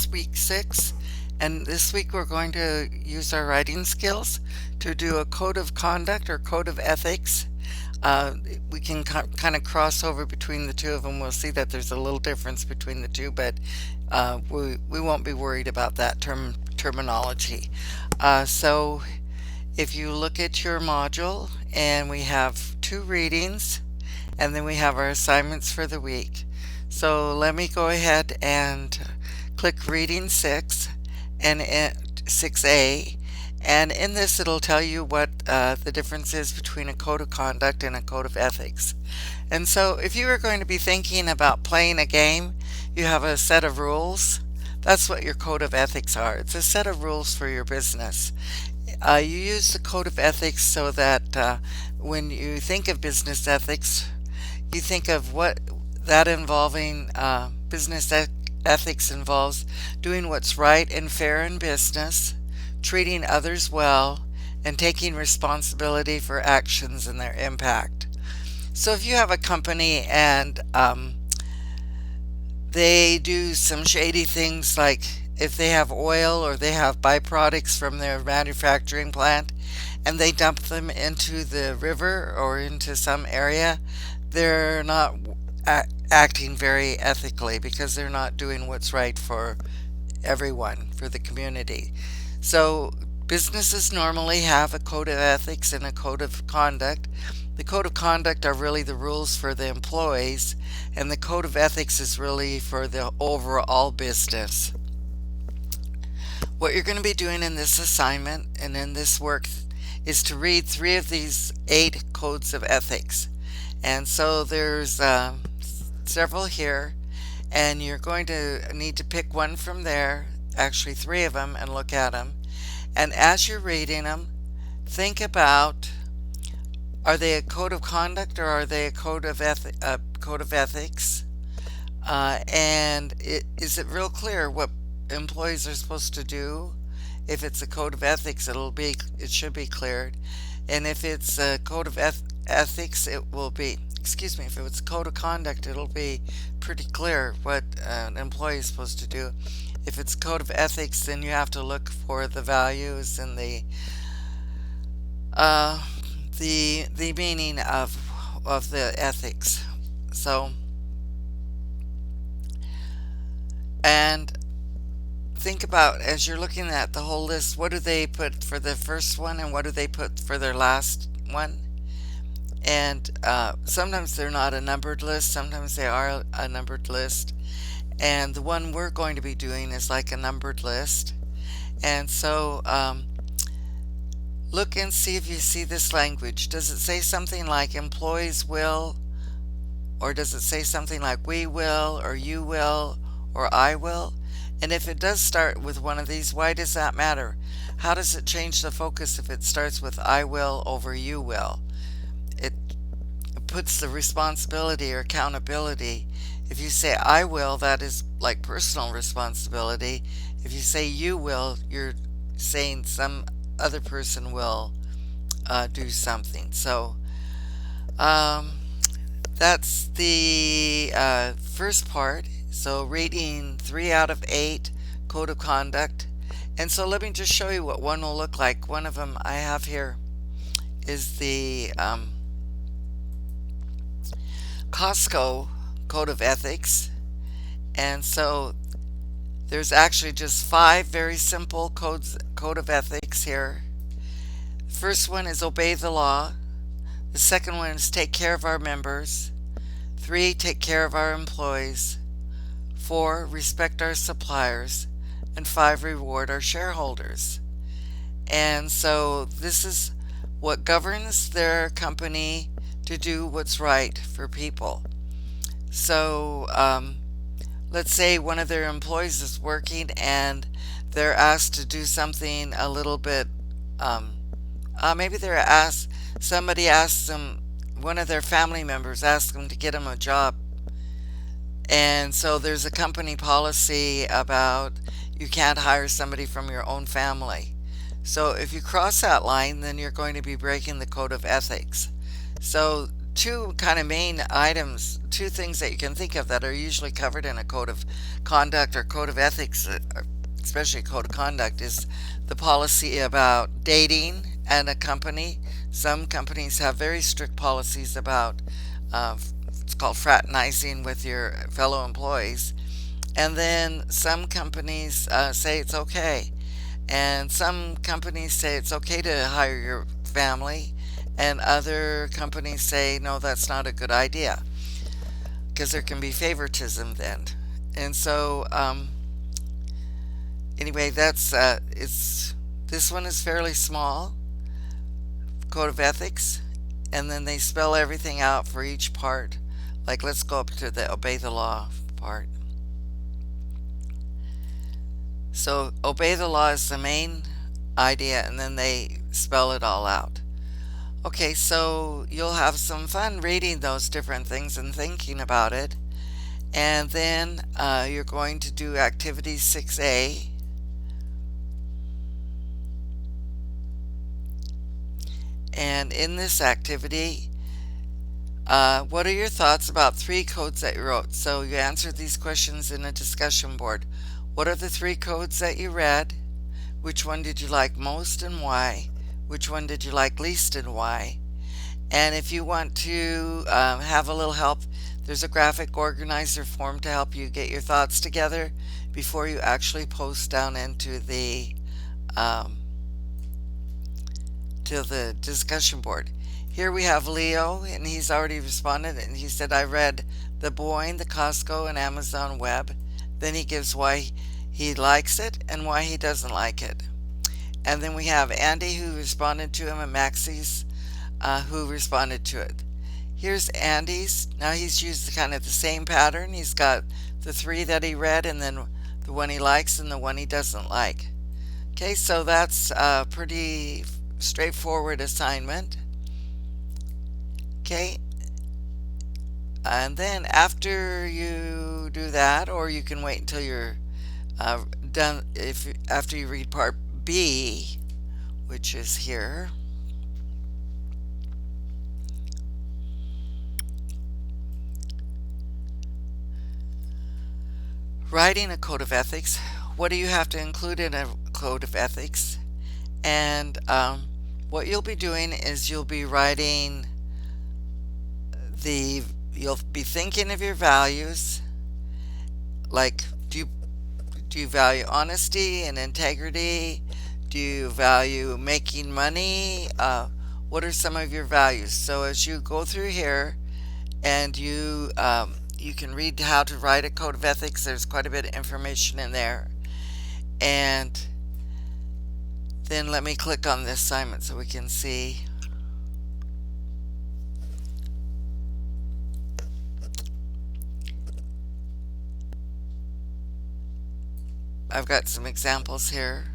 is week 6, and this week we're going to use our writing skills to do a code of conduct or code of ethics. Uh, we can kind of cross over between the two of them. We'll see that there's a little difference between the two, but we won't be worried about that terminology. So if you look at your module, and we have 2 readings, and then we have our assignments for the week. So let me go ahead and click reading 6 and 6A, and in this it'll tell you what the difference is between a code of conduct and a code of ethics. And so if you are going to be thinking about playing a game, you have a set of rules. That's what your code of ethics are. It's a set of rules for your business. You use the code of ethics so that when you think of business ethics, you think of what that involving business ethics involves doing what's right and fair in business, treating others well, and taking responsibility for actions and their impact. So if you have a company and they do some shady things, like if they have oil or they have byproducts from their manufacturing plant and they dump them into the river or into some area, they're not acting very ethically because they're not doing what's right for everyone, for the community. So businesses normally have a code of ethics and a code of conduct. The code of conduct are really the rules for the employees, and the code of ethics is really for the overall business. What you're going to be doing in this assignment and in this work is to read 3 of these 8 codes of ethics. And so there's several here, and you're going to need to pick one from there, actually 3 of them, and look at them. And as you're reading them, think about, are they a code of conduct or are they a code of ethics? And is it real clear what employees are supposed to do? If it's a code of ethics, it should be cleared. And if it's a code of ethics, it will be, if it's a code of conduct, it'll be pretty clear what an employee is supposed to do. If it's code of ethics, then you have to look for the values and the meaning of the ethics. So, and think about, as you're looking at the whole list, what do they put for the first one and what do they put for their last one? And sometimes they're not a numbered list, sometimes they are a numbered list. And the one we're going to be doing is like a numbered list. And so look and see if you see this language. Does it say something like employees will? Or does it say something like we will, or you will, or I will? And if it does start with one of these, why does that matter? How does it change the focus if it starts with I will over you will? It puts the responsibility or accountability. If you say I will, that is like personal responsibility. If you say you will, you're saying some other person will do something. So that's the first part. So rating 3 out of 8, code of conduct. And so let me just show you what one will look like. One of them I have here is the Costco code of ethics. And so there's actually just 5 very simple code of ethics here. The first one is obey the law. The second one is take care of our members. 3, take care of our employees. 4, respect our suppliers. And 5, reward our shareholders. And so this is what governs their company to do what's right for people. So let's say one of their employees is working and they're asked to do something a little bit, maybe somebody asks them, one of their family members asks them to get them a job. And so there's a company policy about you can't hire somebody from your own family. So if you cross that line, then you're going to be breaking the code of ethics. So two kind of main items, two things that you can think of that are usually covered in a code of conduct or code of ethics, especially code of conduct, is the policy about dating and a company. Some companies have very strict policies about uh, it's called fraternizing with your fellow employees. And then some companies say it's okay. And some companies say it's okay to hire your family. And other companies say, no, that's not a good idea because there can be favoritism then. And so, anyway, it's this one is fairly small, code of ethics, and then they spell everything out for each part. Like, let's go up to the obey the law part. So obey the law is the main idea, and then they spell it all out. Okay, so you'll have some fun reading those different things and thinking about it. And then you're going to do activity 6A. And in this activity, what are your thoughts about 3 codes that you wrote? So you answered these questions in a discussion board. What are the 3 codes that you read? Which one did you like most and why? Which one did you like least and why? And if you want to have a little help, there's a graphic organizer form to help you get your thoughts together before you actually post down into the to the discussion board. Here we have Leo, and he's already responded, and he said, I read the Boyne, the Costco, and Amazon Web. Then he gives why he likes it and why he doesn't like it. And then we have Andy, who responded to him, and Maxie's who responded to it. Here's Andy's. Now he's used kind of the same pattern. He's got the 3 that he read, and then the one he likes and the one he doesn't like. Okay, so that's a pretty straightforward assignment. Okay, and then after you do that, or you can wait until you're done, after you read part B, which is here. Writing a code of ethics. What do you have to include in a code of ethics? And what you'll be doing is you'll be writing you'll be thinking of your values, like do you value honesty and integrity? Do you value making money? What are some of your values? So as you go through here, and you can read how to write a code of ethics. There's quite a bit of information in there. And then let me click on the assignment so we can see. I've got some examples here.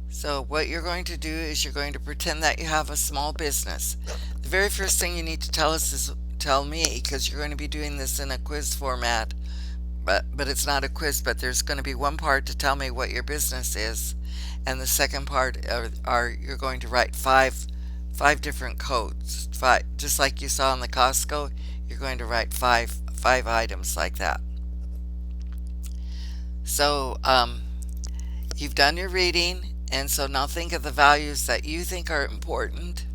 So what you're going to do is you're going to pretend that you have a small business. The very first thing you need to tell us is tell me, because you're going to be doing this in a quiz format, but it's not a quiz, but there's going to be one part to tell me what your business is, and the second part are you're going to write five different codes, just like you saw in the Costco. You're going to write five items like that. So you've done your reading, and so now think of the values that you think are important.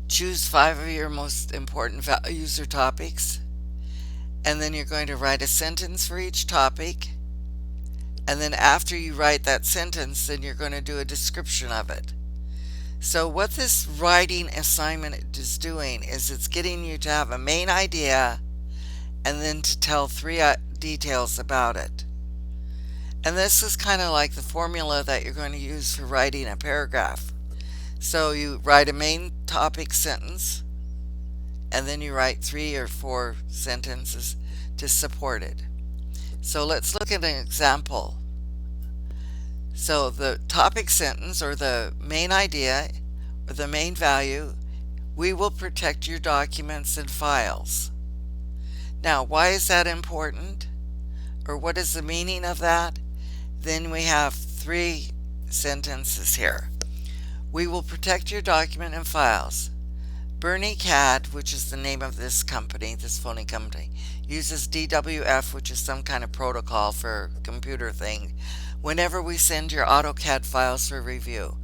Choose 5 of your most important values or topics, and then you're going to write a sentence for each topic. And then after you write that sentence, then you're going to do a description of it. So what this writing assignment is doing is it's getting you to have a main idea and then to tell 3 details about it. And this is kind of like the formula that you're going to use for writing a paragraph. So you write a main topic sentence, and then you write 3 or 4 sentences to support it. So let's look at an example. So the topic sentence, or the main idea, or the main value, we will protect your documents and files. Now, why is that important? Or what is the meaning of that? Then we have 3 sentences here. We will protect your document and files. Bernie CAD, which is the name of this company, this phoning company, uses DWF, which is some kind of protocol for computer thing. Whenever we send your AutoCAD files for review,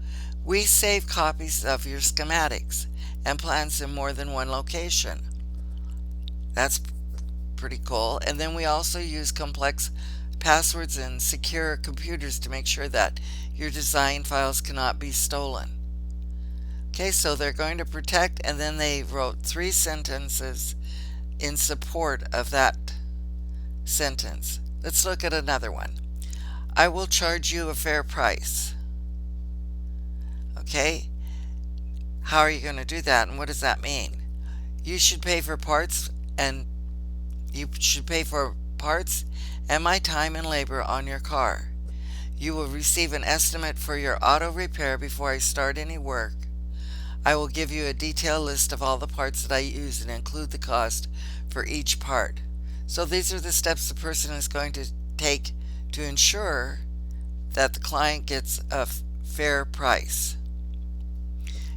we save copies of your schematics and plans in more than one location. That's pretty cool. And then we also use complex passwords and secure computers to make sure that your design files cannot be stolen. Okay, so they're going to protect, and then they wrote 3 sentences in support of that sentence. Let's look at another one. I will charge you a fair price. Okay, how are you going to do that, and what does that mean? You should pay for parts, and my time and labor on your car. You will receive an estimate for your auto repair before I start any work. I will give you a detailed list of all the parts that I use and include the cost for each part. So these are the steps the person is going to take to ensure that the client gets a fair price.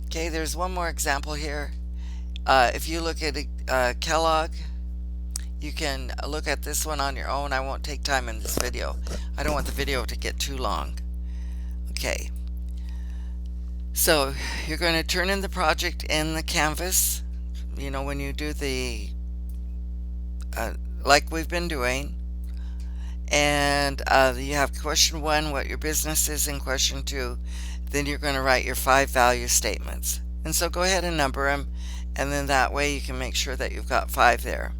Okay, there's one more example here. If you look at Kellogg, you can look at this one on your own. I won't take time in this video. I don't want the video to get too long. Okay. So you're going to turn in the project in the canvas, you know, when you do the, like we've been doing. And you have question 1, what your business is, in question 2. Then you're going to write your 5 value statements. And so go ahead and number them, and then that way you can make sure that you've got 5 there.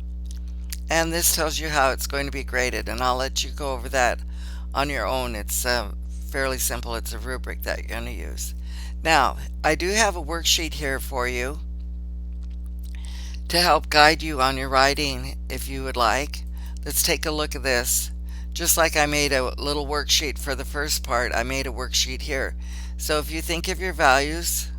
And this tells you how it's going to be graded, and I'll let you go over that on your own. It's fairly simple. It's a rubric that you're going to use. Now, I do have a worksheet here for you to help guide you on your writing if you would like. Let's take a look at this. Just like I made a little worksheet for the first part, I made a worksheet here. So if you think of your values,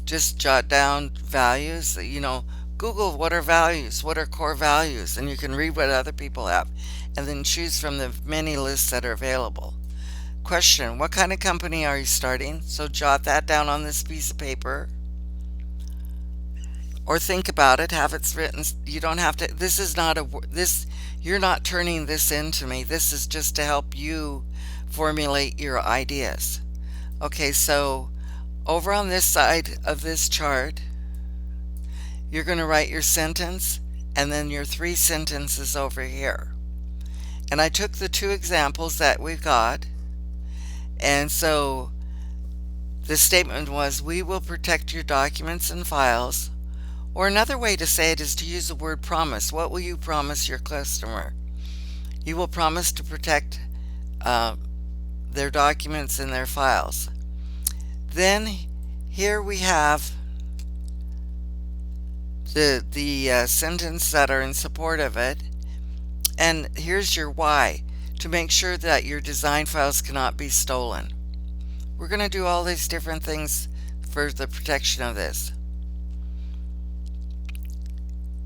just jot down values. You know, Google what are values, what are core values, and you can read what other people have, and then choose from the many lists that are available. Question, what kind of company are you starting? So jot that down on this piece of paper, or think about it, have it written. You don't have to, this is not you're not turning this into me. This is just to help you formulate your ideas. Okay, so over on this side of this chart, you're going to write your sentence and then your 3 sentences over here. And I took the 2 examples that we've got, and so the statement was, we will protect your documents and files. Or another way to say it is to use the word promise. What will you promise your customer? You will promise to protect their documents and their files. Then here we have the sentence that are in support of it. And here's your why: to make sure that your design files cannot be stolen. We're going to do all these different things for the protection of this.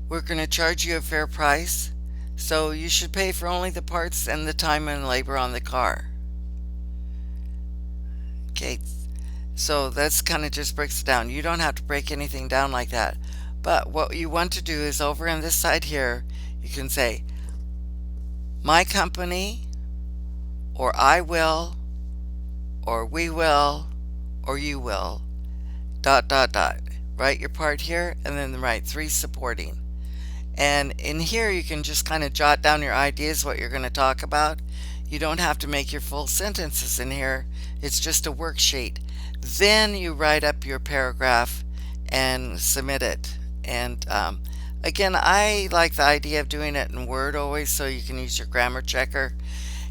We're going to charge you a fair price, so you should pay for only the parts and the time and labor on the car. Okay, so that's kind of just breaks it down. You don't have to break anything down like that. But what you want to do is over on this side here, you can say, my company, or I will, or we will, or you will, ... Write your part here, and then write 3 supporting. And in here you can just kind of jot down your ideas, what you're going to talk about. You don't have to make your full sentences in here. It's just a worksheet. Then you write up your paragraph and submit it. And again, I like the idea of doing it in Word always, so you can use your grammar checker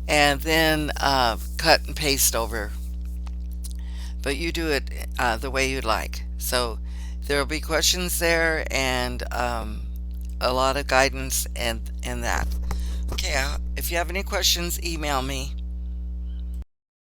and then cut and paste over. But you do it the way you'd like. So there will be questions there, and a lot of guidance and that. Okay, if you have any questions, email me.